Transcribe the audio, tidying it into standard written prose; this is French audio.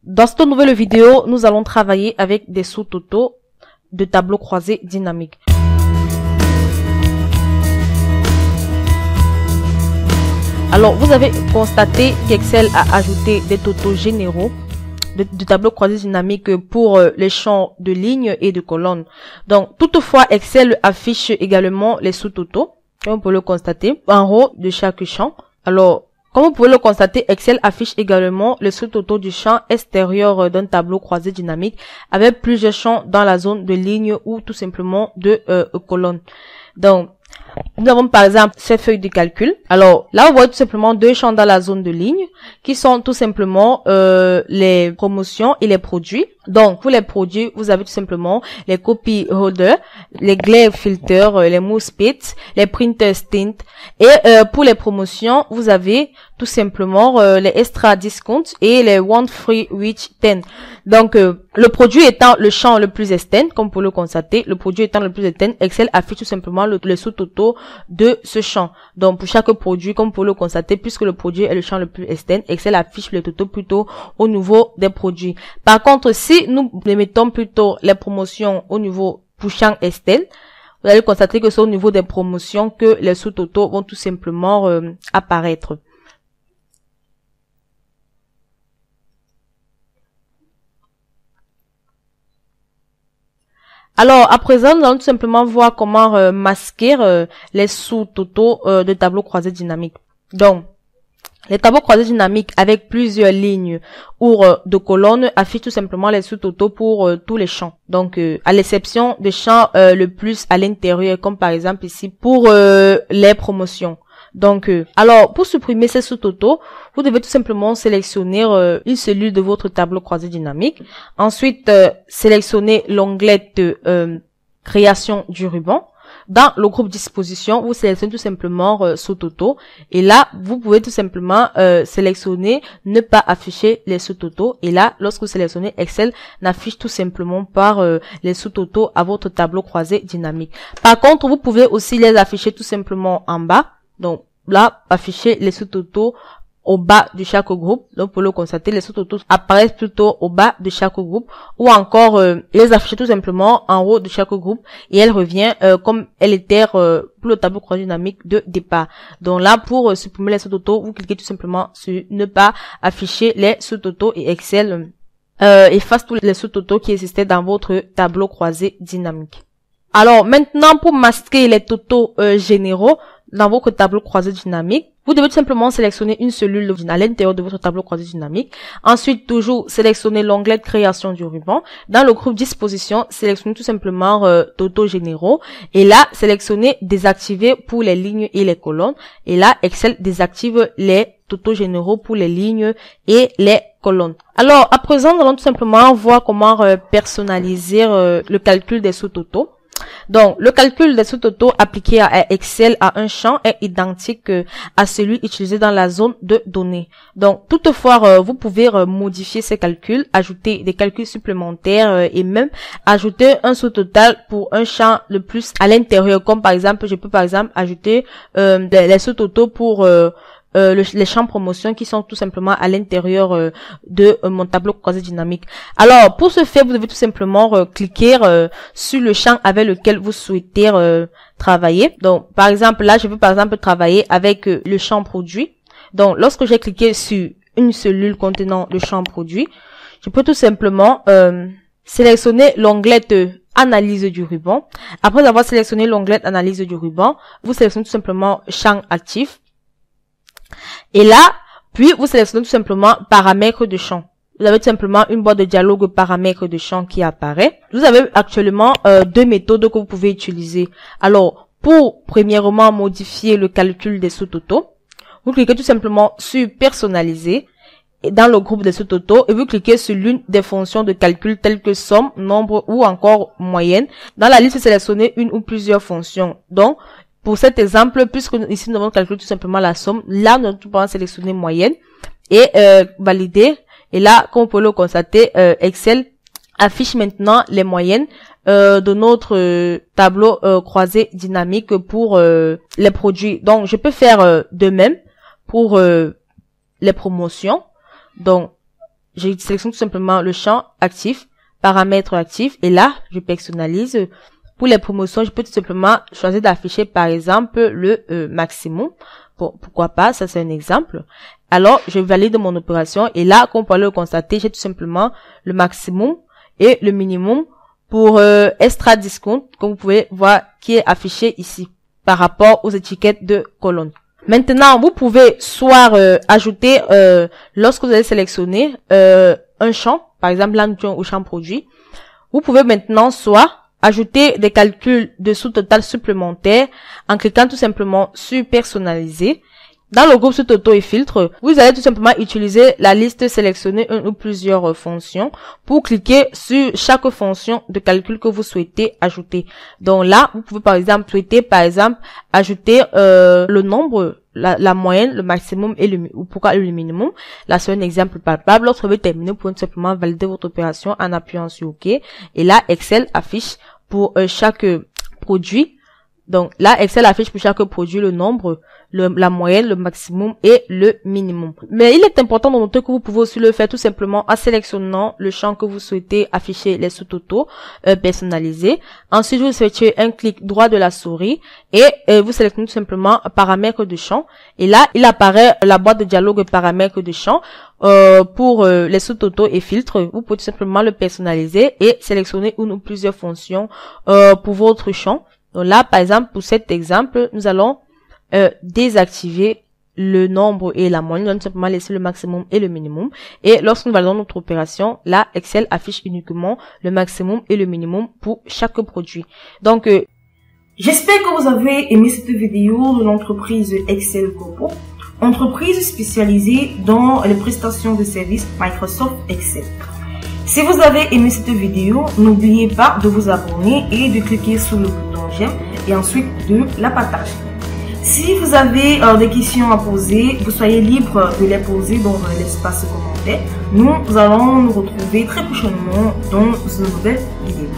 Dans cette nouvelle vidéo, nous allons travailler avec des sous-totaux de tableaux croisés dynamiques. Alors, vous avez constaté qu'Excel a ajouté des totaux généraux de tableaux croisés dynamiques pour les champs de lignes et de colonnes. Donc, toutefois, Excel affiche également les sous-totaux, comme vous pouvez le constater, en haut de chaque champ. Alors, comme vous pouvez le constater, Excel affiche également les sous-totaux du champ extérieur d'un tableau croisé dynamique avec plusieurs champs dans la zone de ligne ou tout simplement de colonnes. Donc, nous avons par exemple ces feuilles de calcul. Alors là, vous voyez tout simplement deux champs dans la zone de ligne qui sont tout simplement les promotions et les produits. Donc pour les produits, vous avez tout simplement les copy holders, les glare filters, les mouse pits, les printer stint. Et pour les promotions, vous avez tout simplement les extra discount et les one free with 10. Donc le produit étant le champ le plus externe, comme vous pouvez le constater, le produit étant le plus externe, Excel affiche tout simplement le sous-totaux de ce champ. Donc pour chaque produit, comme vous pouvez le constater, puisque le produit est le champ le plus externe, Excel affiche le totaux plutôt au niveau des produits. Par contre, si nous mettons plutôt les promotions au niveau pour champ externe, vous allez constater que c'est au niveau des promotions que les sous-totaux vont tout simplement apparaître. Alors, à présent, nous allons tout simplement voir comment masquer les sous-totaux de tableaux croisés dynamiques. Donc, les tableaux croisés dynamiques avec plusieurs lignes ou de colonnes affichent tout simplement les sous-totaux pour tous les champs. Donc, à l'exception des champs le plus à l'intérieur, comme par exemple ici pour les promotions. Donc, alors, pour supprimer ces sous-totaux, vous devez tout simplement sélectionner une cellule de votre tableau croisé dynamique. Ensuite, sélectionnez l'onglet de création du ruban. Dans le groupe disposition, vous sélectionnez tout simplement sous-totaux. Et là, vous pouvez tout simplement sélectionner ne pas afficher les sous-totaux. Et là, lorsque vous sélectionnez, Excel n'affiche tout simplement pas les sous-totaux à votre tableau croisé dynamique. Par contre, vous pouvez aussi les afficher tout simplement en bas. Donc là, afficher les sous-totaux au bas de chaque groupe. Donc pour le constater, les sous-totaux apparaissent plutôt au bas de chaque groupe, ou encore les afficher tout simplement en haut de chaque groupe et elle revient comme elle était pour le tableau croisé dynamique de départ. Donc là, pour supprimer les sous-totaux, vous cliquez tout simplement sur ne pas afficher les sous-totaux et Excel efface tous les sous-totaux qui existaient dans votre tableau croisé dynamique. Alors maintenant, pour masquer les totaux généraux dans votre tableau croisé dynamique, vous devez tout simplement sélectionner une cellule à l'intérieur de votre tableau croisé dynamique. Ensuite, toujours sélectionner l'onglet de création du ruban. Dans le groupe disposition, sélectionnez tout simplement totaux généraux. Et là, sélectionnez désactiver pour les lignes et les colonnes. Et là, Excel désactive les totaux généraux pour les lignes et les colonnes. Alors, à présent, nous allons tout simplement voir comment personnaliser le calcul des sous-totaux. Donc, le calcul des sous-totaux appliqué à Excel à un champ est identique à celui utilisé dans la zone de données. Donc, toutefois, vous pouvez modifier ces calculs, ajouter des calculs supplémentaires et même ajouter un sous-total pour un champ le plus à l'intérieur. Comme par exemple, je peux par exemple ajouter les sous-totaux pour les champs promotion qui sont tout simplement à l'intérieur de mon tableau croisé dynamique. Alors, pour ce faire, vous devez tout simplement cliquer sur le champ avec lequel vous souhaitez travailler. Donc, par exemple, là, je veux par exemple travailler avec le champ produit. Donc, lorsque j'ai cliqué sur une cellule contenant le champ produit, je peux tout simplement sélectionner l'onglet de analyse du ruban. Après avoir sélectionné l'onglet analyse du ruban, vous sélectionnez tout simplement champ actif. Et là, puis vous sélectionnez tout simplement paramètres de champ. Vous avez tout simplement une boîte de dialogue paramètres de champ qui apparaît. Vous avez actuellement deux méthodes que vous pouvez utiliser. Alors, pour premièrement modifier le calcul des sous-totaux, vous cliquez tout simplement sur personnaliser et dans le groupe des sous-totaux et vous cliquez sur l'une des fonctions de calcul telles que somme, nombre ou encore moyenne. Dans la liste, sélectionnez une ou plusieurs fonctions. Donc, pour cet exemple, puisque ici nous avons calculé tout simplement la somme, là nous allons tout simplement sélectionner moyenne et valider. Et là, comme vous pouvez le constater, Excel affiche maintenant les moyennes de notre tableau croisé dynamique pour les produits. Donc, je peux faire de même pour les promotions. Donc, je sélectionne tout simplement le champ actif, paramètres actifs, et là, je personnalise. Pour les promotions, je peux tout simplement choisir d'afficher, par exemple, le maximum. Pourquoi pas, ça c'est un exemple. Alors, je valide mon opération, et là, comme vous pouvez le constater, j'ai tout simplement le maximum et le minimum pour extra discount, comme vous pouvez voir, qui est affiché ici, par rapport aux étiquettes de colonne. Maintenant, vous pouvez soit ajouter, lorsque vous allez sélectionner un champ, par exemple là nous sommes au champ produit, vous pouvez maintenant soit ajouter des calculs de sous-total supplémentaires en cliquant tout simplement sur personnaliser. Dans le groupe sous-total et filtre, vous allez tout simplement utiliser la liste sélectionner une ou plusieurs fonctions pour cliquer sur chaque fonction de calcul que vous souhaitez ajouter. Donc là, vous pouvez par exemple souhaiter ajouter le nombre, la moyenne, le maximum et ou pourquoi le minimum. Là, c'est un exemple palpable. Lorsque vous terminez, vous pouvez tout simplement valider votre opération en appuyant sur OK. Et là, Excel affiche pour chaque produit. Donc là, Excel affiche pour chaque produit le nombre, la moyenne, le maximum et le minimum. Mais il est important de noter que vous pouvez aussi le faire tout simplement en sélectionnant le champ que vous souhaitez afficher les sous-totaux personnalisés. Ensuite, vous effectuez un clic droit de la souris et vous sélectionnez tout simplement paramètres de champ. Et là, il apparaît la boîte de dialogue paramètres de champ. Pour les sous-totaux et filtres, vous pouvez tout simplement le personnaliser et sélectionner une ou plusieurs fonctions pour votre champ. Donc là, par exemple, pour cet exemple, nous allons désactiver le nombre et la moyenne. Nous allons simplement laisser le maximum et le minimum. Et lorsque nous validons notre opération, là, Excel affiche uniquement le maximum et le minimum pour chaque produit. Donc, j'espère que vous avez aimé cette vidéo de l'entreprise Excel Corpo, entreprise spécialisée dans les prestations de services Microsoft Excel. Si vous avez aimé cette vidéo, n'oubliez pas de vous abonner et de cliquer sur le bouton j'aime et ensuite de la partager. Si vous avez des questions à poser, vous soyez libre de les poser dans l'espace commentaire. Nous allons nous retrouver très prochainement dans une nouvelle vidéo.